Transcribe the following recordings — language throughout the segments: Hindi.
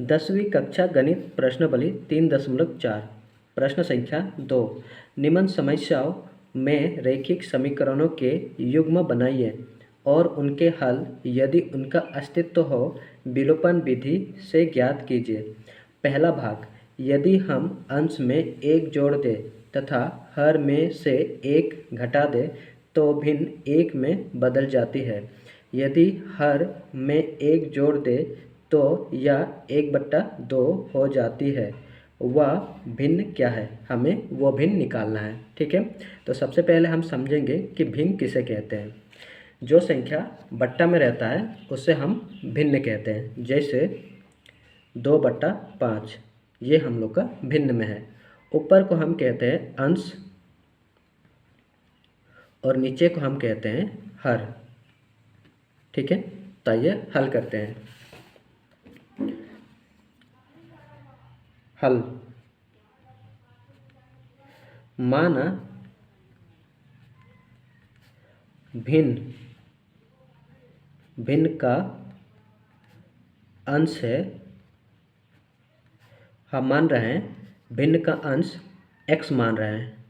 10वीं कक्षा गणित प्रश्नावली 3.4 प्रश्न संख्या 2 निम्न समस्याओं में रैखिक समीकरणों के युग्म बनाइए और उनके हल यदि उनका अस्तित्व हो विलोपन विधि से ज्ञात कीजिए। पहला भाग, यदि हम अंश में एक जोड़ दें तथा हर में से एक घटा दें तो भिन्न एक में बदल जाती है। यदि हर में एक जोड़ दें तो यह 1/2 हो जाती है। वह भिन्न क्या है, हमें वो भिन्न निकालना है। ठीक है, तो सबसे पहले हम समझेंगे कि भिन्न किसे कहते हैं। जो संख्या बट्टा में रहता है उसे हम भिन्न कहते हैं। जैसे 2/5 ये हम लोग का भिन्न में है। ऊपर को हम कहते हैं अंश और नीचे को हम कहते हैं हर। ठीक है, तो आइए हल करते हैं। हल, माना भिन्न भिन्न का अंश है, हम मान रहे हैं भिन्न का अंश x मान रहे हैं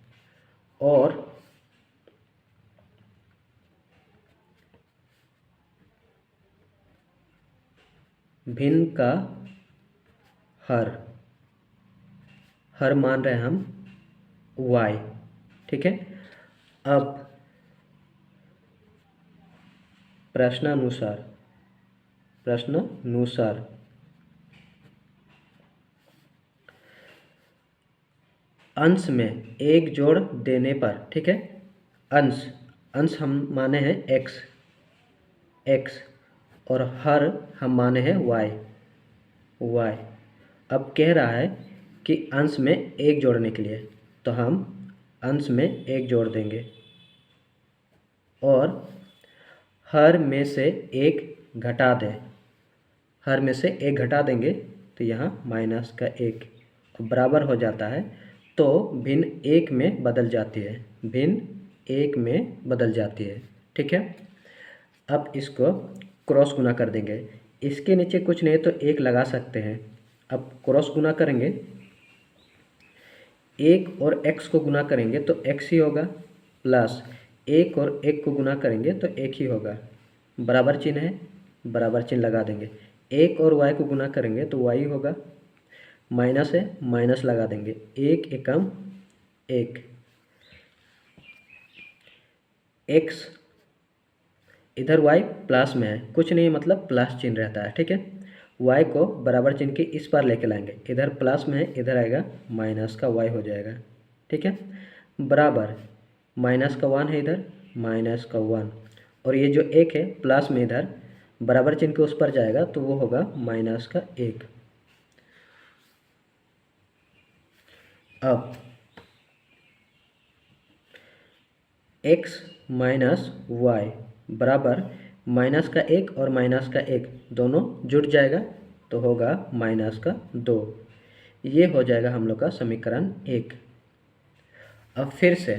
और भिन्न का हर मान रहे हैं हम y। ठीक है, अब प्रश्नानुसार अंश में एक जोड़ देने पर, ठीक है, अंश हम माने हैं x और हर हम माने हैं y। अब कह रहा है कि अंश में एक जोड़ने के लिए, तो हम अंश में एक जोड़ देंगे और हर में से एक घटा दें। हर में से एक घटा देंगे तो यहाँ -1 बराबर हो जाता है। तो भिन्न एक में बदल जाती है, ठीक है। अब इसको क्रॉस गुना कर देंगे। इसके नीचे कुछ नहीं तो एक लगा सकते हैं। अब क्रॉस गुना करेंगे, एक और x को गुना करेंगे तो x ही होगा, प्लस एक और एक को गुना करेंगे तो एक ही होगा। बराबर चिन्ह है, बराबर चिन्ह लगा देंगे। एक और y को गुना करेंगे तो y होगा, माइनस है माइनस लगा देंगे। एक एकम एक, x इधर y प्लस में है, कुछ नहीं मतलब प्लस चिन्ह रहता है। ठीक है, y को बराबर चिन्ह के इस पार लेके लाएंगे, इधर प्लस में है इधर आएगा माइनस का y हो जाएगा। ठीक है, बराबर माइनस का 1 है इधर, माइनस का 1 और ये जो एक है प्लस में इधर बराबर चिन्ह के उस पर जाएगा तो वो होगा माइनस का 1। अब x माइनस वाई बराबर माइनस का 1 और माइनस का 1 दोनों जुड़ जाएगा तो होगा माइनस का 2। ये हो जाएगा हम लोग का समीकरण 1। अब फिर से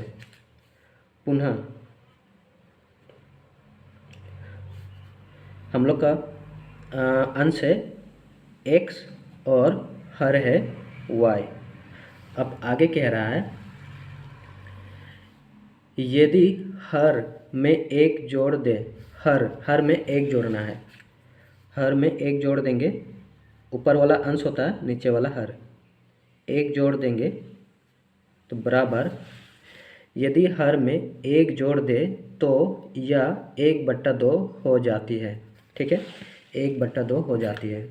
पुनः हम लोग का अंश है x और हर है y। अब आगे कह रहा है यदि हर में एक जोड़ दे, हर में एक जोड़ना है, हर में एक जोड़ देंगे, ऊपर वाला अंश होता है नीचे वाला हर, एक जोड़ देंगे तो बराबर यदि हर में एक जोड़ दे तो यह 1/2 हो जाती है। ठीक है, 1/2 हो जाती है।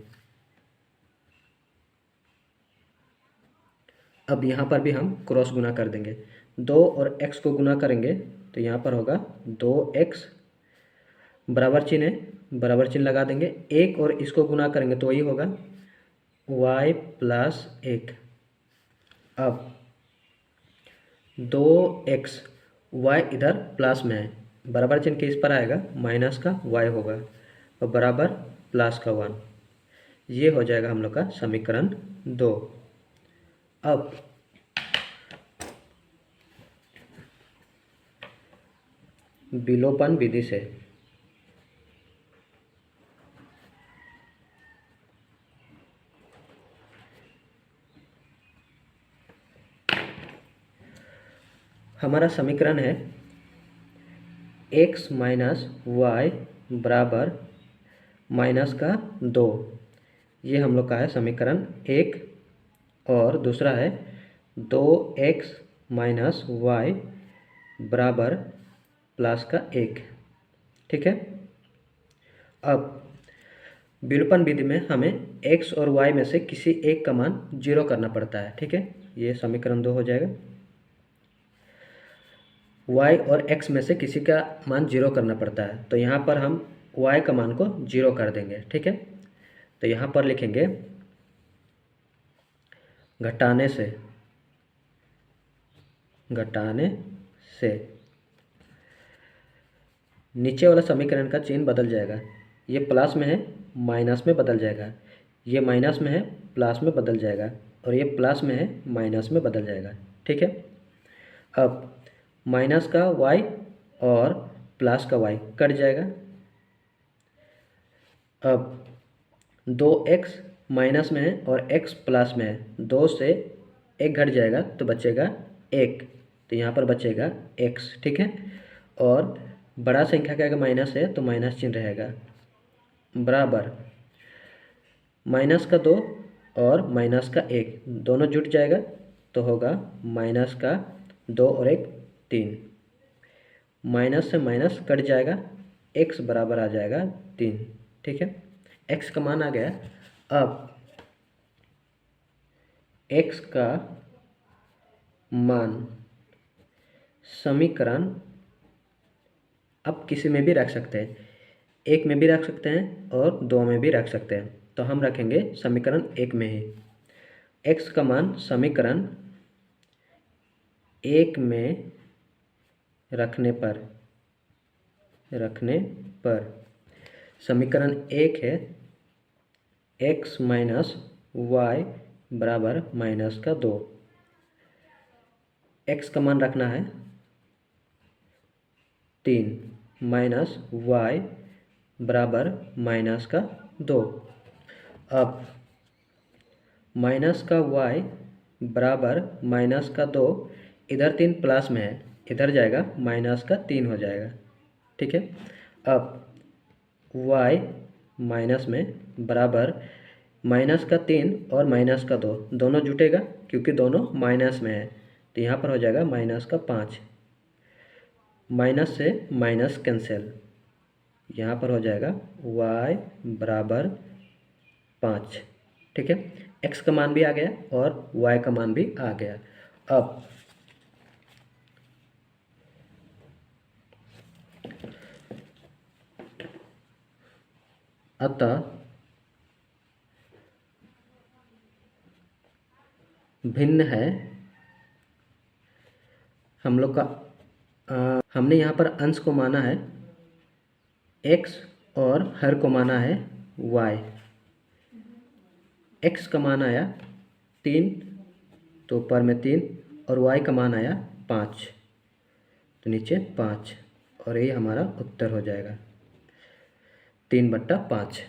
अब यहाँ पर भी हम क्रॉस गुना कर देंगे, 2 और x को गुना करेंगे तो यहाँ पर होगा 2x, बराबर चिन्ह है बराबर चिन्ह लगा देंगे। एक और इसको गुना करेंगे तो वही होगा y प्लस 1। अब 2x, y इधर प्लस में है, बराबर चिन्ह के इस पर आएगा माइनस का y होगा और बराबर प्लस का 1। ये हो जाएगा हम लोग का समीकरण 2। अब विलोपन विधि से हमारा समीकरण है x माइनस वाई बराबर माइनस का 2। ये हम लोग का है समीकरण 1। और दूसरा है 2x माइनस वाई बराबर प्लस का 1। ठीक है। अब विलोपन विधि में हमें x और y में से किसी एक का मान 0 करना पड़ता है। ठीक है, ये समीकरण 2 हो जाएगा। y और x में से किसी का मान 0 करना पड़ता है, तो यहाँ पर हम y का मान को 0 कर देंगे। ठीक है, तो यहाँ पर लिखेंगे घटाने से नीचे वाला समीकरण का चिन्ह बदल जाएगा। ये प्लस में है माइनस में बदल जाएगा, ये माइनस में है प्लस में बदल जाएगा, और ये प्लस में है माइनस में बदल जाएगा। ठीक है। अब माइनस का y और प्लस का y कट जाएगा। अब 2x माइनस में है और x प्लस में है, 2 से 1 घट जाएगा तो बचेगा 1, तो यहाँ पर बचेगा x। ठीक है, और बड़ा संख्या का अगर माइनस है तो माइनस चिन्ह रहेगा, बराबर माइनस का 2 और माइनस का 1 दोनों जुट जाएगा तो होगा माइनस का 2 और 1 3। माइनस से माइनस कट जाएगा, x बराबर आ जाएगा 3। ठीक है, x का मान आ गया। अब x का मान समीकरण अब किसी में भी रख सकते हैं, 1 में भी रख सकते हैं और 2 में भी रख सकते हैं। तो हम रखेंगे समीकरण 1 में ही। x का मान समीकरण 1 में रखने पर समीकरण 1 है x माइनस वाई बराबर माइनस का 2। x का मान रखना है 3 माइनस वाई बराबर माइनस का 2। अब माइनस का y बराबर माइनस का 2, इधर 3 प्लस में है, इधर जाएगा माइनस का 3 हो जाएगा। ठीक है, अब y माइनस में बराबर माइनस का 3 और माइनस का 2 दोनों जुटेगा क्योंकि दोनों माइनस में है, तो यहाँ पर हो जाएगा माइनस का 5। माइनस से माइनस कैंसिल, यहाँ पर हो जाएगा y बराबर 5। ठीक है, x का मान भी आ गया और y का मान भी आ गया। अब अतः भिन्न है हम लोग का हमने यहाँ पर अंश को माना है x और हर को माना है y। x का मान आया 3, तो ऊपर में 3, और y का मान आया 5, तो नीचे 5, और ये हमारा उत्तर हो जाएगा 3/5।